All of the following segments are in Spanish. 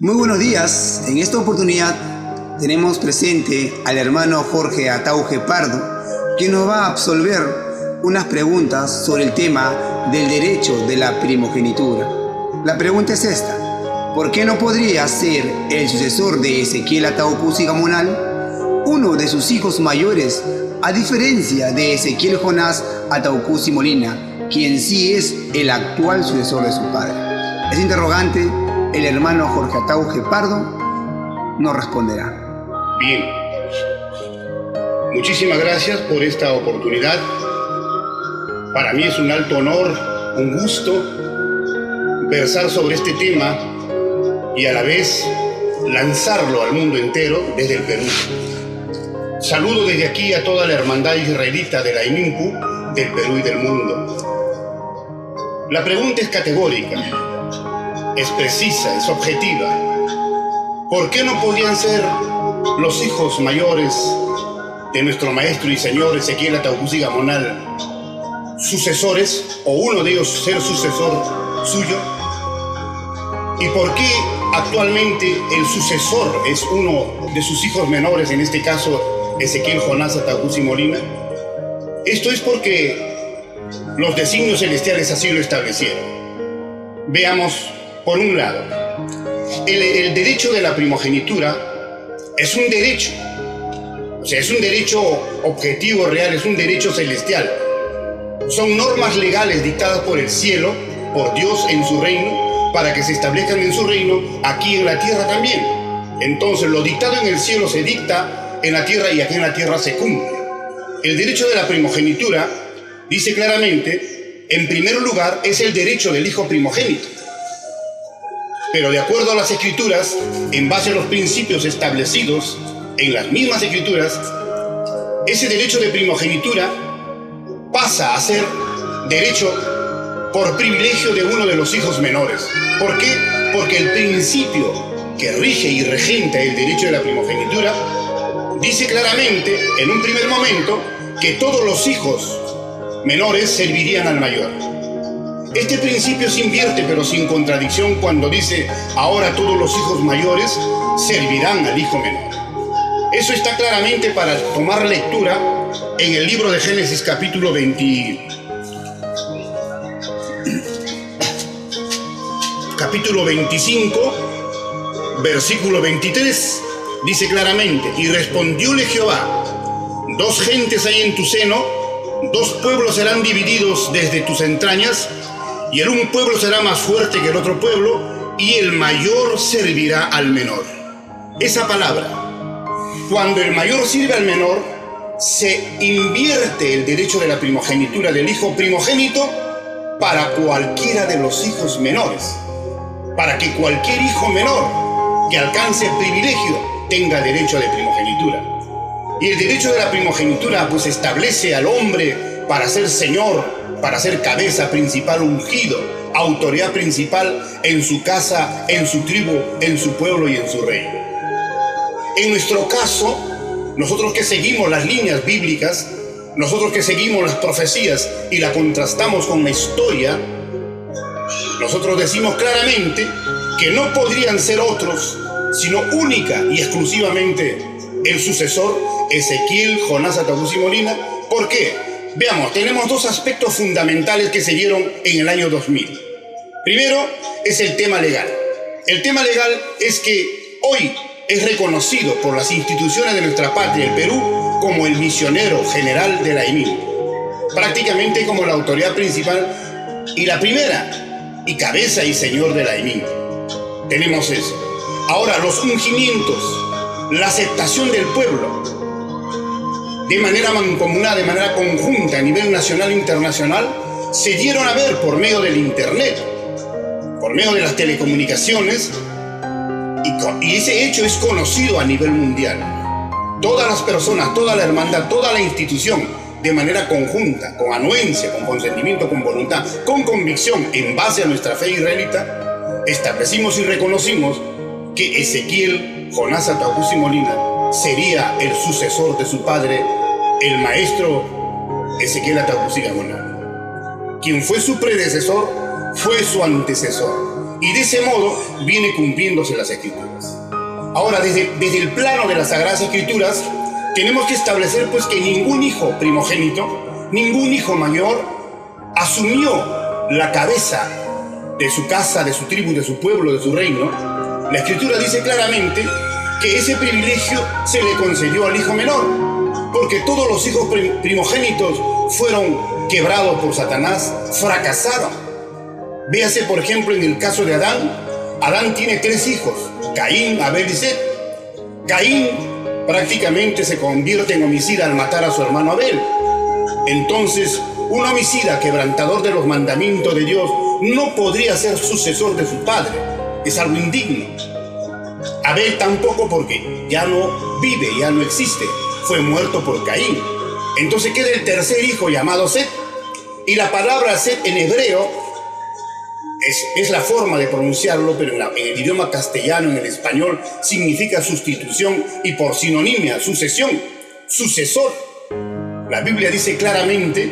Muy buenos días. En esta oportunidad tenemos presente al hermano Jorge Ataúje Pardo, quien nos va a absolver unas preguntas sobre el tema del derecho de la primogenitura. La pregunta es esta: ¿por qué no podría ser el sucesor de Ezequiel Ataúje Gamonal uno de sus hijos mayores, a diferencia de Ezequiel Jonás Ataúje Molina, quien sí es el actual sucesor de su padre? Ese interrogante el hermano Jorge Ataúje Pardo nos responderá. Bien, muchísimas gracias por esta oportunidad. Para mí es un alto honor, un gusto versar sobre este tema y a la vez lanzarlo al mundo entero desde el Perú. Saludo desde aquí a toda la hermandad israelita de la IMINPU, del Perú y del mundo. La pregunta es categórica, es precisa, es objetiva. ¿Por qué no podrían ser los hijos mayores de nuestro maestro y señor Ezequiel Ataúje Gamonal sucesores, o uno de ellos ser sucesor suyo? ¿Y por qué actualmente el sucesor es uno de sus hijos menores, en este caso Ezequiel Jonás Ataúje Molina? Esto es porque los designios celestiales así lo establecieron. Veamos, por un lado, el derecho de la primogenitura es un derecho, o sea, es un derecho objetivo, real, es un derecho celestial. Son normas legales dictadas por el cielo, por Dios en su reino, para que se establezcan en su reino aquí en la tierra también. Entonces, lo dictado en el cielo se dicta en la tierra y aquí en la tierra se cumple. El derecho de la primogenitura dice claramente, en primer lugar, es el derecho del hijo primogénito. Pero de acuerdo a las escrituras, en base a los principios establecidos en las mismas escrituras, ese derecho de primogenitura pasa a ser derecho por privilegio de uno de los hijos menores. ¿Por qué? Porque el principio que rige y regenta el derecho de la primogenitura dice claramente, en un primer momento, que todos los hijos menores servirían al mayor. Este principio se invierte, pero sin contradicción, cuando dice, ahora todos los hijos mayores servirán al hijo menor. Eso está claramente para tomar lectura en el libro de Génesis capítulo 25, versículo 23, dice claramente, y respondióle Jehová, dos gentes hay en tu seno, dos pueblos serán divididos desde tus entrañas, y el un pueblo será más fuerte que el otro pueblo, y el mayor servirá al menor. Esa palabra, cuando el mayor sirve al menor, se invierte el derecho de la primogenitura del hijo primogénito para cualquiera de los hijos menores, para que cualquier hijo menor que alcance el privilegio tenga derecho de primogenitura. Y el derecho de la primogenitura pues establece al hombre para ser señor, para ser cabeza principal ungido, autoridad principal en su casa, en su tribu, en su pueblo y en su reino. En nuestro caso, nosotros que seguimos las líneas bíblicas, nosotros que seguimos las profecías y la contrastamos con la historia, nosotros decimos claramente que no podrían ser otros, sino única y exclusivamente el sucesor Ezequiel Jonás Ataúje Molina. ¿Por qué? Veamos, tenemos dos aspectos fundamentales que se dieron en el año 2000. Primero es el tema legal. El tema legal es que hoy es reconocido por las instituciones de nuestra patria, el Perú, como el misionero general de la IMIN, prácticamente como la autoridad principal y la primera, y cabeza y señor de la IMIN. Tenemos eso. Ahora, los ungimientos, la aceptación del pueblo, de manera mancomunada, de manera conjunta a nivel nacional e internacional, se dieron a ver por medio del internet, por medio de las telecomunicaciones, y ese hecho es conocido a nivel mundial. Todas las personas, toda la hermandad, toda la institución, de manera conjunta, con anuencia, con consentimiento, con voluntad, con convicción, en base a nuestra fe israelita, establecimos y reconocimos que Ezequiel Jonás Ataúje Molina sería el sucesor de su padre, el maestro Ezequiel Ataúje Gamonal. Quien fue su predecesor, fue su antecesor. Y de ese modo viene cumpliéndose las Escrituras. Ahora, desde el plano de las Sagradas Escrituras, tenemos que establecer pues que ningún hijo primogénito, ningún hijo mayor, asumió la cabeza de su casa, de su tribu, de su pueblo, de su reino. La Escritura dice claramente que ese privilegio se le concedió al hijo menor, porque todos los hijos primogénitos fueron quebrados por Satanás, fracasaron. Véase, por ejemplo, en el caso de Adán. Adán tiene 3 hijos, Caín, Abel y Set. Caín prácticamente se convierte en homicida al matar a su hermano Abel. Entonces, un homicida quebrantador de los mandamientos de Dios no podría ser sucesor de su padre. Es algo indigno. Abel tampoco, porque ya no vive, ya no existe. Fue muerto por Caín. Entonces queda el tercer hijo llamado Set. Y la palabra Set en hebreo es la forma de pronunciarlo, pero en el idioma castellano, en el español, significa sustitución y por sinonimia, sucesión, sucesor. La Biblia dice claramente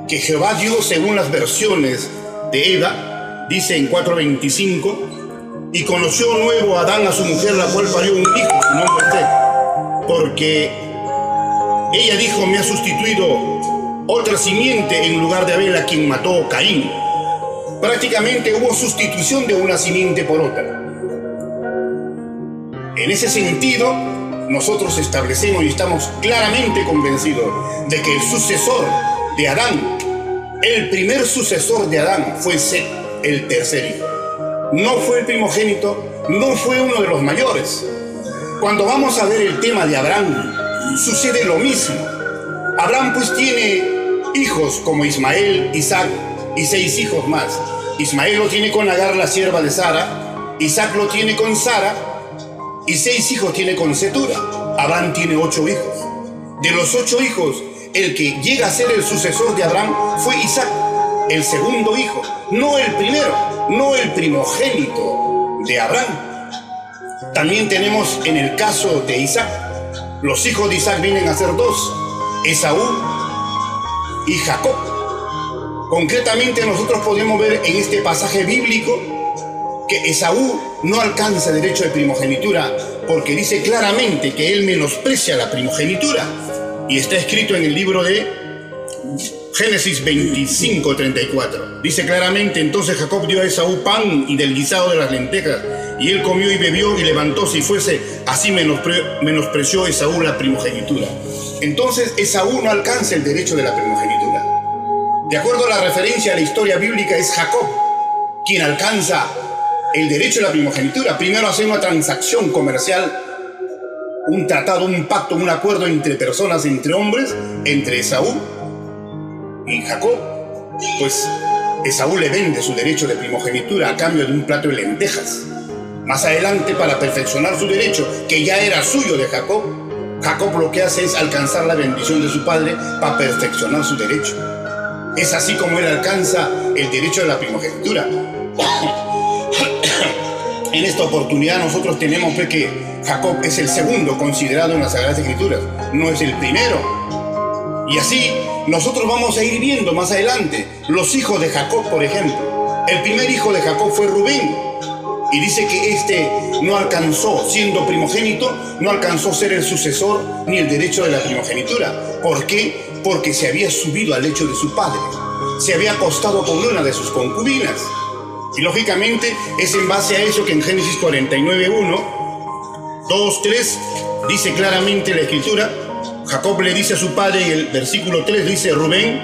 que Jehová Dios, según las versiones de Eva, dice en 4:25, y conoció nuevo Adán a su mujer, la cual parió un hijo, su nombre es Set, porque ella dijo, me ha sustituido otra simiente en lugar de Abel, a quien mató Caín. Prácticamente hubo sustitución de una simiente por otra. En ese sentido, nosotros establecemos y estamos claramente convencidos de que el sucesor de Adán, el primer sucesor de Adán, fue Set, el tercer hijo. No fue el primogénito, no fue uno de los mayores. Cuando vamos a ver el tema de Abraham, sucede lo mismo. Abraham pues tiene hijos como Ismael, Isaac y 6 hijos más. Ismael lo tiene con Agar, la sierva de Sara. Isaac lo tiene con Sara. Y 6 hijos tiene con Cetura. Abraham tiene 8 hijos. De los 8 hijos, el que llega a ser el sucesor de Abraham fue Isaac, el segundo hijo. No el primero, no el primogénito de Abraham. También tenemos en el caso de Isaac, los hijos de Isaac vienen a ser 2, Esaú y Jacob. Concretamente nosotros podemos ver en este pasaje bíblico que Esaú no alcanza derecho de primogenitura, porque dice claramente que él menosprecia la primogenitura. Y está escrito en el libro de Génesis 25:34. Dice claramente, entonces Jacob dio a Esaú pan y del guisado de las lentejas, y él comió y bebió y levantóse y fuese. Así menospreció Esaú la primogenitura. Entonces Esaú no alcanza el derecho de la primogenitura. De acuerdo a la referencia a la historia bíblica, es Jacob quien alcanza el derecho de la primogenitura. Primero hace una transacción comercial, un tratado, un pacto, un acuerdo entre personas, entre hombres, entre Esaú y Jacob. Pues Esaú le vende su derecho de primogenitura a cambio de un plato de lentejas. Más adelante, para perfeccionar su derecho, que ya era suyo de Jacob, Jacob lo que hace es alcanzar la bendición de su padre para perfeccionar su derecho. Es así como él alcanza el derecho de la primogenitura. En esta oportunidad nosotros tenemos que Jacob es el segundo considerado en las Sagradas Escrituras, no es el primero. Y así nosotros vamos a ir viendo más adelante los hijos de Jacob, por ejemplo. El primer hijo de Jacob fue Rubén, y dice que este no alcanzó, siendo primogénito, no alcanzó ser el sucesor ni el derecho de la primogenitura. ¿Por qué? Porque se había subido al lecho de su padre, se había acostado con una de sus concubinas. Y lógicamente es en base a eso que en Génesis 49:1, 2, 3, dice claramente la Escritura. Jacob le dice a su padre, y el versículo 3 dice, Rubén,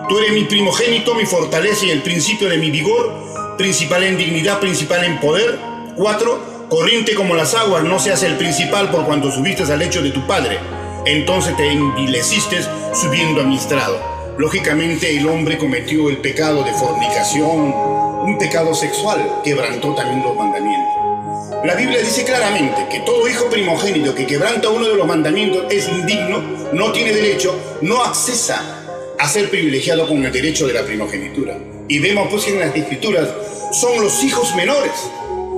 tú eres mi primogénito, mi fortaleza y el principio de mi vigor, principal en dignidad, principal en poder. 4, corriente como las aguas, no seas el principal por cuanto subiste al lecho de tu padre. Entonces te envileciste subiendo a mi estrado. Lógicamente el hombre cometió el pecado de fornicación, un pecado sexual, quebrantó también los mandamientos. La Biblia dice claramente que todo hijo primogénito que quebranta uno de los mandamientos es indigno, no tiene derecho, no accesa a ser privilegiado con el derecho de la primogenitura. Y vemos pues que en las Escrituras son los hijos menores.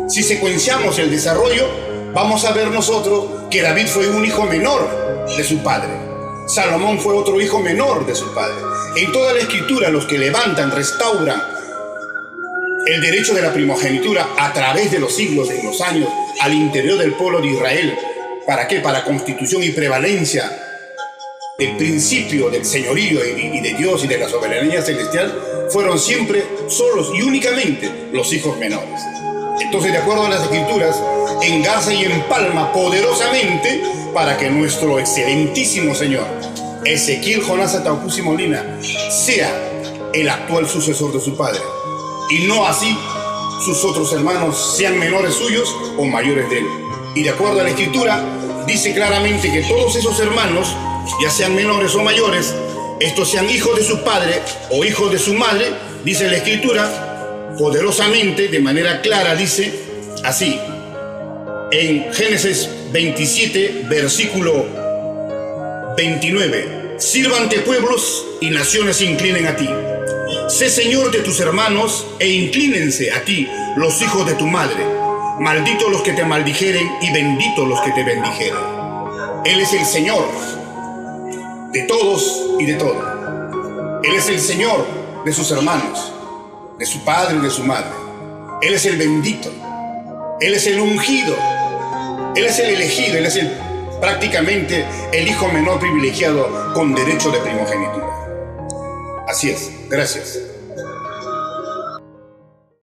Si secuenciamos el desarrollo, vamos a ver nosotros que David fue un hijo menor de su padre. Salomón fue otro hijo menor de su padre. En toda la Escritura, los que levantan, restauran el derecho de la primogenitura a través de los siglos, en los años, al interior del pueblo de Israel. ¿Para qué? Para constitución y prevalencia del principio del señorío y de Dios y de la soberanía celestial, fueron siempre solos y únicamente los hijos menores. Entonces, de acuerdo a las Escrituras, engarza y empalma poderosamente para que nuestro excelentísimo Señor, Ezequiel Jonás Atahualpa Molina, sea el actual sucesor de su padre, y no así sus otros hermanos sean menores suyos o mayores de él. Y de acuerdo a la Escritura, dice claramente que todos esos hermanos, ya sean menores o mayores, estos sean hijos de su padre o hijos de su madre, dice la Escritura, poderosamente, de manera clara, dice así, en Génesis 27, versículo 29, sírvante pueblos y naciones se inclinen a ti. Sé señor de tus hermanos e inclínense a ti los hijos de tu madre. Malditos los que te maldijeren y benditos los que te bendijeren. Él es el Señor de todos y de todo. Él es el Señor de sus hermanos, de su padre y de su madre. Él es el bendito. Él es el ungido. Él es el elegido. Él es prácticamente el hijo menor privilegiado con derecho de primogenitura. Así es. Gracias.